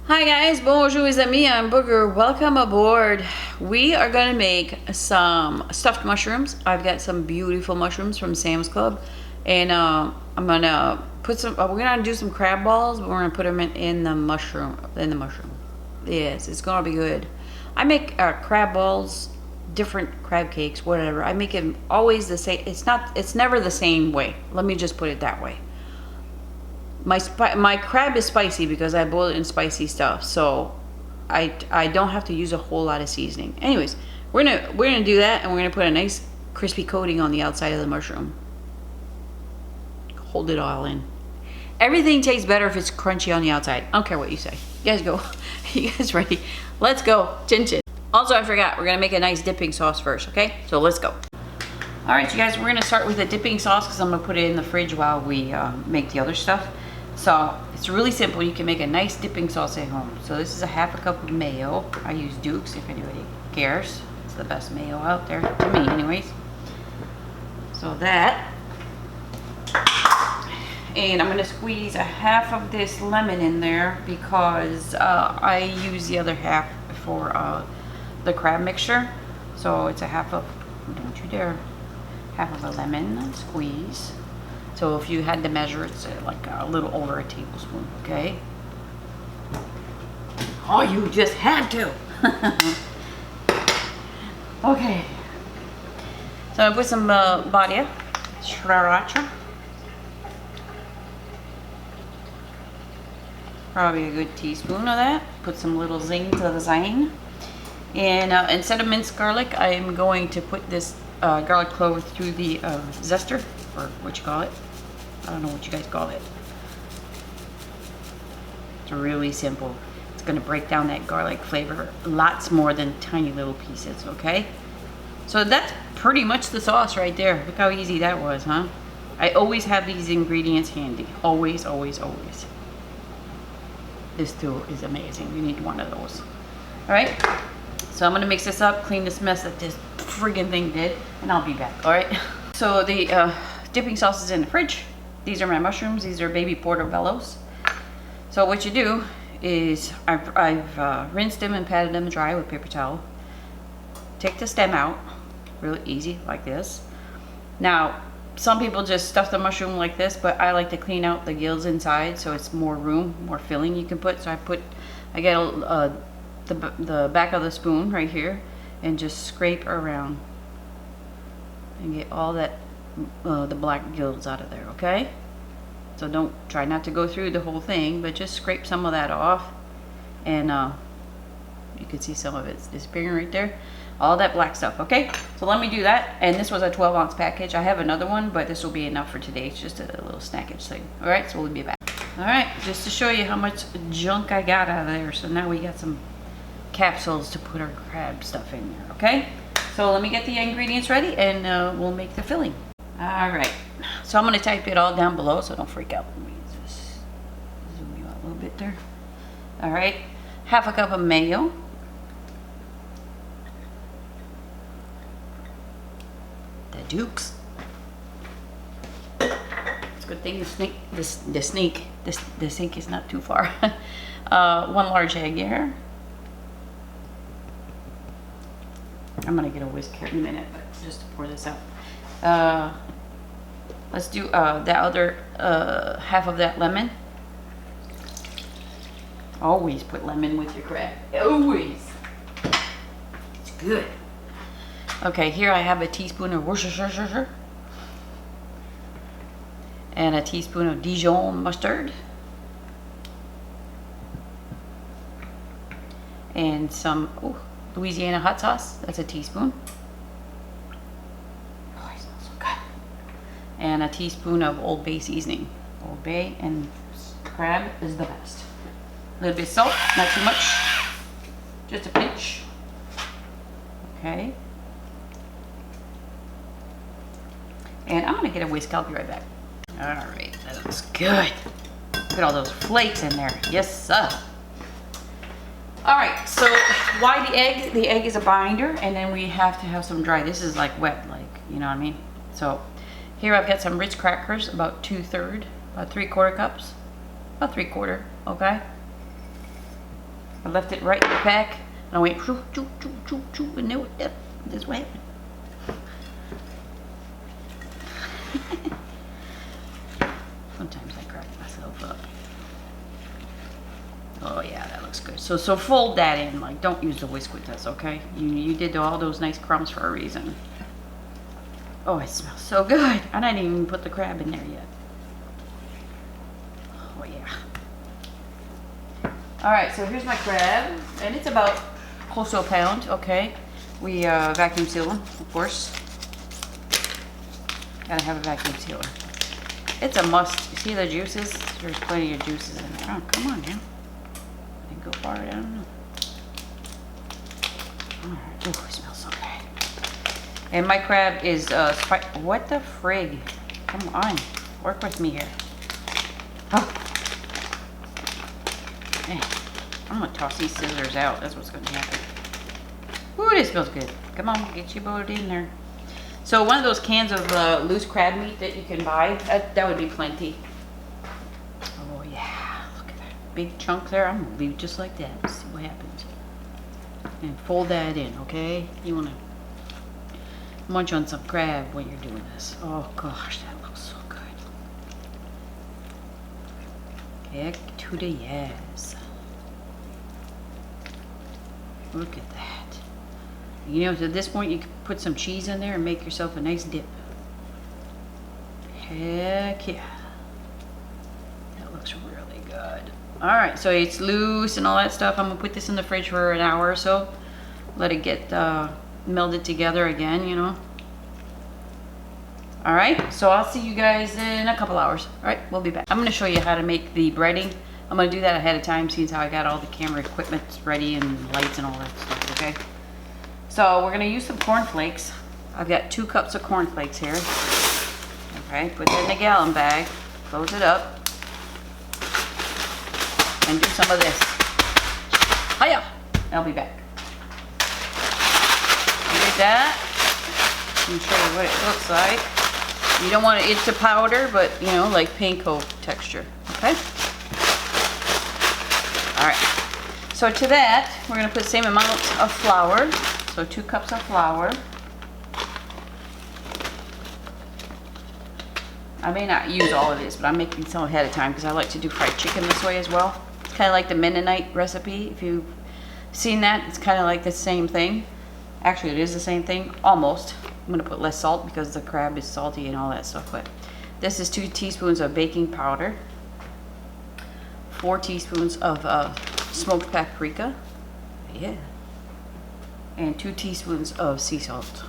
Hi guys, bonjour les amis, I'm Booger. Welcome aboard. We are going to make some stuffed mushrooms. I've got some beautiful mushrooms from Sam's Club. And I'm going to put some, we're going to do some crab balls, but we're going to put them in the mushroom. Yes, it's going to be good. I make crab balls, different crab cakes, whatever. I make them always the same. It's never the same way. Let me just put it that way. My crab is spicy because I boil it in spicy stuff, so I don't have to use a whole lot of seasoning. Anyways, we're gonna do that, and we're gonna put a nice crispy coating on the outside of the mushroom. Hold it all in. Everything tastes better if it's crunchy on the outside. I don't care what you say. You guys go. You guys ready? Let's go. Chin chin. Also, I forgot, we're gonna make a nice dipping sauce first. Okay, so let's go. All right, you guys, we're gonna start with a dipping sauce because I'm gonna put it in the fridge while we make the other stuff. So it's really simple. You can make a nice dipping sauce at home. So this is a half a cup of mayo. I use Duke's if anybody cares. It's the best mayo out there, to me anyways. So that. And I'm going to squeeze a half of this lemon in there because I use the other half for the crab mixture. So it's a half of, don't you dare, half of a lemon squeeze. So if you had to measure, it's like a little over a tablespoon, okay? Oh, you just had to. Okay. So I put some sriracha. Probably a good teaspoon of that. Put some little zing to the zang. And instead of minced garlic, I'm going to put this garlic clove through the zester, or what you call it. I don't know what you guys call it. It's really simple. It's going to break down that garlic flavor lots more than tiny little pieces, okay? So that's pretty much the sauce right there. Look how easy that was, huh? I always have these ingredients handy. Always, always, always. This tool is amazing. You need one of those. All right? So I'm going to mix this up, clean this mess that this friggin' thing did, and I'll be back, all right? So the dipping sauce is in the fridge. These are my mushrooms. These are baby portobellos. So what you do is I've rinsed them and patted them dry with paper towel. Take the stem out, really easy like this. Now, some people just stuff the mushroom like this, but I like to clean out the gills inside so it's more room, more filling you can put. So I get the back of the spoon right here and just scrape around and get all that the black gills out of there, okay? So try not to go through the whole thing, but just scrape some of that off, and you can see some of it's disappearing right there, all that black stuff, okay? So let me do that. And this was a 12-ounce package. I have another one, but this will be enough for today. It's just a little snackage thing. All right, so we'll be back. All right, just to show you how much junk I got out of there. So now we got some capsules to put our crab stuff in there, okay? So let me get the ingredients ready, and we'll make the filling. All right, so I'm going to type it all down below, so don't freak out. Let me just zoom you out a little bit there. All right, half a cup of mayo. The Duke's. It's a good thing the sink is not too far. 1 large egg here. I'm going to get a whisk here in a minute, but just to pour this out. Let's do the other half of that lemon. Always put lemon with your crab. Always. It's good. Okay, here I have a teaspoon of Worcestershire and a teaspoon of Dijon mustard and some Louisiana hot sauce. That's a teaspoon. And a teaspoon of Old Bay seasoning. Old Bay and crab is the best. A little bit of salt, not too much. Just a pinch. Okay. And I'm gonna get a whisk. I'll be right back. All right, that looks good. Look at all those flakes in there. Yes, sir. All right, so why the egg? The egg is a binder, and then we have to have some dry. This is like wet, like, you know what I mean? So here I've got some Ritz Crackers, about 2/3, about 3/4 cups, about 3/4, okay? I left it right in the pack, and I went choo, choo, choo, choo, choo, and no, yep, that's what happened. Sometimes I crack myself up. Oh yeah, that looks good. So fold that in. Like, don't use the whisk with this, okay? You did all those nice crumbs for a reason. Oh, it smells so good. I didn't even put the crab in there yet. Oh yeah. All right, so here's my crab, and it's about close to a pound. Okay, we vacuum seal them, of course. Gotta have a vacuum sealer. It's a must. You see the juices? There's plenty of juices in there. Oh, come on now. And go far down. Alright. Oh, it smells so good. And my crab is what the frig? Come on. Work with me here. Oh. Man, I'm gonna toss these scissors out. That's what's gonna happen. Ooh, it smells good. Come on, get your boat in there. So one of those cans of loose crab meat that you can buy, that would be plenty. Oh yeah, look at that big chunk there. I'm gonna leave it just like that. Let's see what happens. And fold that in, okay? You wanna munch on some crab when you're doing this. Oh gosh, that looks so good. Heck to the yes. Look at that. You know, at this point, you can put some cheese in there and make yourself a nice dip. Heck yeah. That looks really good. All right, so it's loose and all that stuff. I'm gonna put this in the fridge for an hour or so. Let it get melded together again, you know. All right, so I'll see you guys in a couple hours. All right, we'll be back. I'm gonna show you how to make the breading. I'm gonna do that ahead of time, seeing how I got all the camera equipment ready and lights and all that stuff, okay? So we're gonna use some cornflakes. I've got 2 cups of cornflakes here. Okay, put it in a gallon bag, close it up, and do some of this. Hiya! I'll be back. You did that. Let me show you what it looks like. You don't want it to powder, but you know, like panko texture. Okay? Alright. So to that, we're gonna put the same amount of flour. So 2 cups of flour. I may not use all of this, but I'm making some ahead of time because I like to do fried chicken this way as well. Kind of like the Mennonite recipe. If you've seen that, it's kind of like the same thing. Actually, it is the same thing, almost. I'm going to put less salt because the crab is salty and all that stuff. But this is 2 teaspoons of baking powder. 4 teaspoons of smoked paprika. Yeah. And 2 teaspoons of sea salt.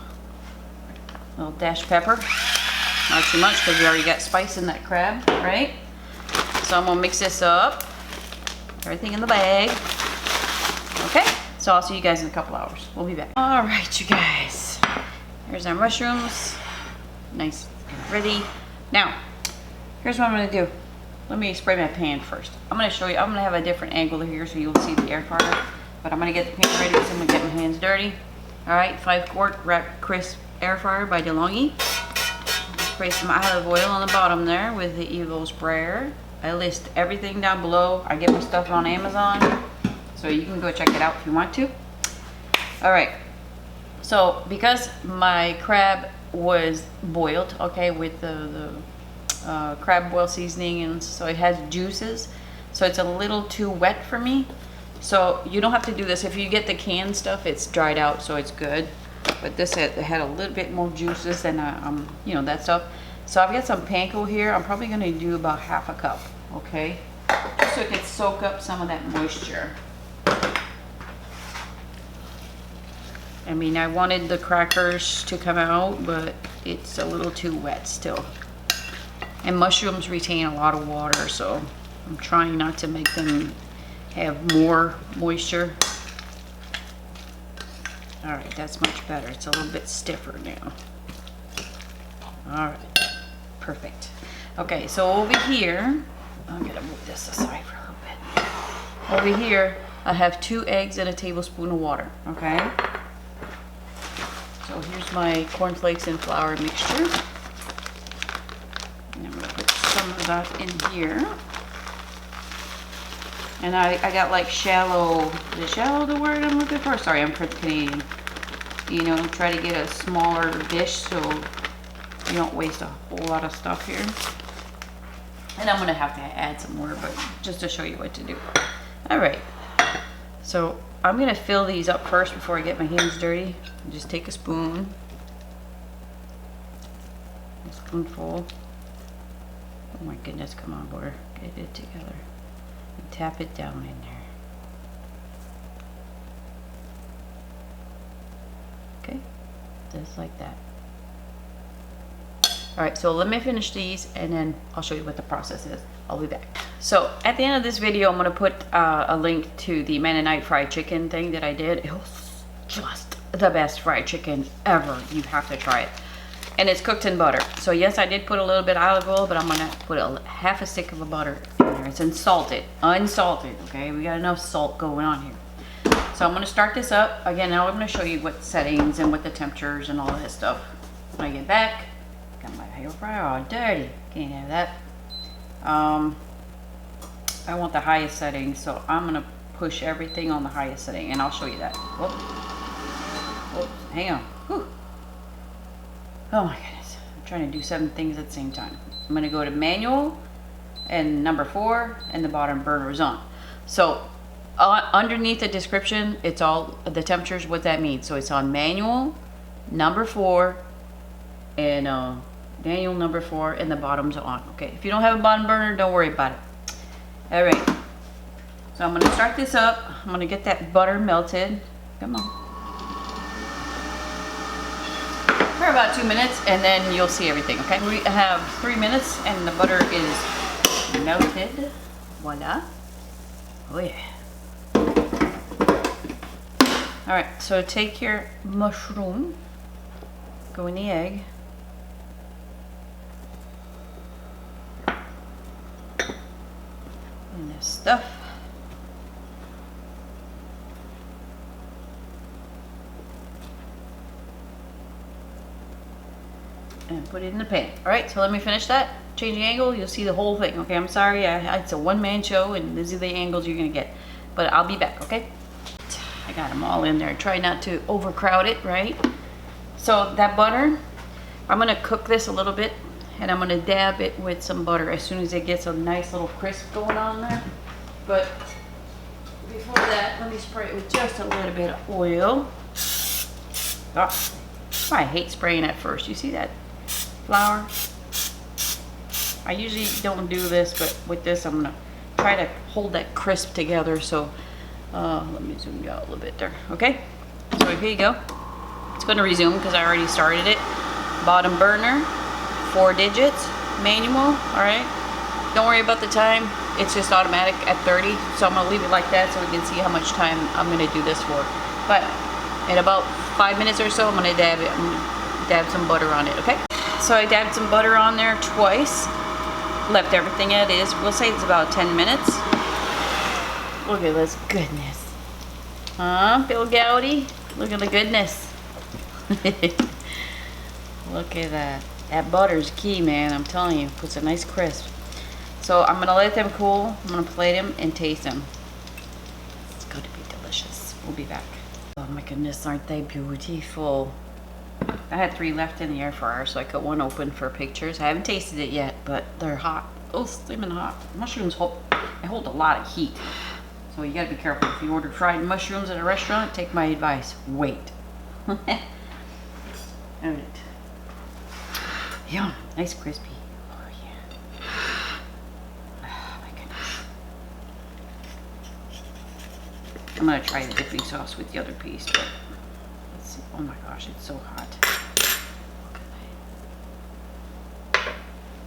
A little dash pepper. Not too much because we already got spice in that crab, right? So I'm gonna mix this up. Everything in the bag. Okay, so I'll see you guys in a couple hours. We'll be back. All right, you guys. Here's our mushrooms. Nice and ready. Now, here's what I'm gonna do. Let me spray my pan first. I'm gonna show you, I'm gonna have a different angle here so you'll see the air fryer. But I'm gonna get the pan ready because I'm gonna get my hands dirty. All right, 5-quart wrap crisp air fryer by DeLonghi. Spray some olive oil on the bottom there with the Evo sprayer. I list everything down below. I get my stuff on Amazon, so you can go check it out if you want to. All right, so because my crab was boiled, okay, with the crab boil seasoning, and so it has juices, so it's a little too wet for me. So you don't have to do this. If you get the canned stuff, it's dried out, so it's good. But this had a little bit more juices than you know, that stuff. So I've got some panko here. I'm probably going to do about half a cup, okay, just so it can soak up some of that moisture. I mean, I wanted the crackers to come out, but it's a little too wet still. And mushrooms retain a lot of water, so I'm trying not to make them have more moisture. All right, that's much better. It's a little bit stiffer now. All right, perfect. Okay, so over here, I'm gonna move this aside for a little bit. Over here, I have 2 eggs and a tablespoon of water, okay? So here's my cornflakes and flour mixture. And I'm gonna put some of that in here. And I got like shallow, is shallow the word I'm looking for? Sorry, I'm Canadian. You know, try to get a smaller dish so you don't waste a whole lot of stuff here. And I'm gonna have to add some more, but just to show you what to do. All right, so I'm gonna fill these up first before I get my hands dirty. Just take a spoon, a spoonful. Oh my goodness, come on, boy, get it together. And tap it down in there. Okay, just like that. All right, so let me finish these and then I'll show you what the process is. I'll be back. So at the end of this video, I'm gonna put a link to the Mennonite fried chicken thing that I did. It was just the best fried chicken ever. You have to try it. And it's cooked in butter. So yes, I did put a little bit of olive oil, but I'm gonna put half a stick of butter in there. It's unsalted, okay? We got enough salt going on here. So I'm gonna start this up. Again, now I'm gonna show you what settings and what the temperatures and all that stuff. When I get back, got my hair fryer all dirty. Can't have that. I want the highest setting, so I'm gonna push everything on the highest setting, and I'll show you that. Whoop. Whoop. Hang on. Whew. Oh my goodness. I'm trying to do 7 things at the same time. I'm gonna go to manual and number 4, and the bottom burner is on. So underneath the description, it's all the temperatures, what that means. So it's on manual, number 4, and manual number 4, and the bottom's on. Okay, if you don't have a bottom burner, don't worry about it. All right, so I'm gonna start this up. I'm gonna get that butter melted. Come on. For about 2 minutes, and then you'll see everything, okay? We have 3 minutes, and the butter is melted. Voila. Oh yeah. All right, so take your mushroom, go in the egg. And this stuff. And put it in the pan. All right, so let me finish that. Change the angle, you'll see the whole thing. Okay, I'm sorry, it's a one-man show, and these are the angles you're gonna get. But I'll be back, okay? I got them all in there. Try not to overcrowd it, right? So that butter, I'm gonna cook this a little bit, and I'm gonna dab it with some butter as soon as it gets a nice little crisp going on there. But before that, let me spray it with just a little bit of oil. Oh, I hate spraying at first. You see that flour? I usually don't do this, but with this, I'm gonna try to hold that crisp together. So let me zoom you out a little bit there. Okay, so here you go. It's gonna resume because I already started it. Bottom burner, 4 digits, manual. All right, don't worry about the time. It's just automatic at 30. So I'm gonna leave it like that so we can see how much time I'm gonna do this for. But in about 5 minutes or so, I'm gonna dab some butter on it, okay? So I dabbed some butter on there twice. Left everything as is. We'll say it's about 10 minutes. Look at this goodness. Huh, Bill Gowdy? Look at the goodness. Look at that. That butter's key, man. I'm telling you, puts a nice crisp. So I'm gonna let them cool. I'm gonna plate them and taste them. It's gonna be delicious. We'll be back. Oh my goodness, aren't they beautiful? I had 3 left in the air fryer, so I cut 1 open for pictures. I haven't tasted it yet, but they're hot. Oh, steaming hot. Mushrooms hold a lot of heat. So you gotta be careful. If you order fried mushrooms at a restaurant, take my advice. Wait. Alright. Yum. Nice crispy. Oh yeah. Oh my goodness. I'm gonna try the dipping sauce with the other piece, but let's see. Oh my gosh, it's so hot.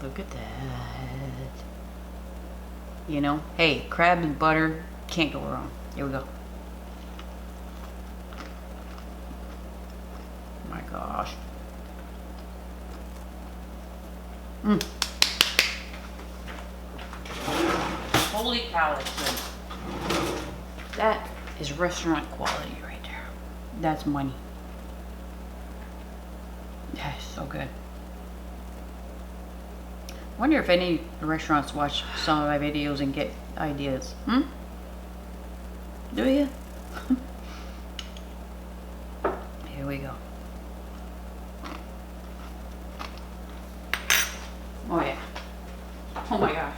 Look at that. You know, hey, crab and butter can't go wrong. Here we go. Oh my gosh. Holy cow, that's good. That is restaurant quality right there. That's money. That is so good. I wonder if any restaurants watch some of my videos and get ideas. Do you? Here we go. Oh yeah. Oh my gosh.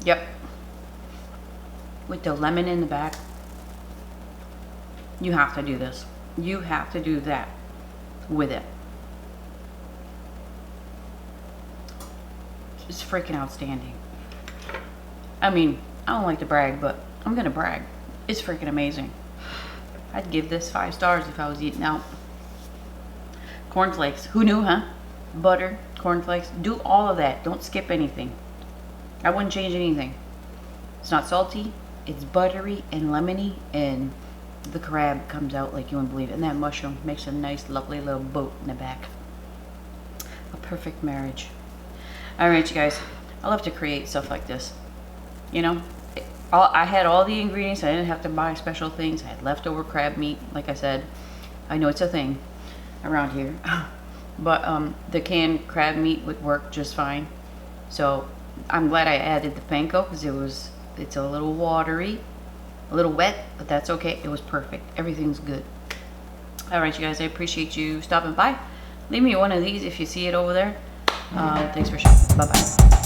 Yep. With the lemon in the back. You have to do this. You have to do that with it. It's freaking outstanding. I mean, I don't like to brag, but I'm gonna brag. It's freaking amazing. I'd give this 5 stars if I was eating out. Cornflakes. Who knew, huh? Butter, cornflakes. Do all of that. Don't skip anything. I wouldn't change anything. It's not salty. It's buttery and lemony, and the crab comes out like you wouldn't believe it. And that mushroom makes a nice, lovely little boat in the back. A perfect marriage. Alright, you guys. I love to create stuff like this. You know, I had all the ingredients. I didn't have to buy special things. I had leftover crab meat, like I said. I know it's a thing around here. But the canned crab meat would work just fine. So I'm glad I added the panko because it's a little watery, a little wet, but that's okay. It was perfect. Everything's good. Alright, you guys, I appreciate you stopping by. Leave me one of these if you see it over there. Thanks for shopping. Bye-bye.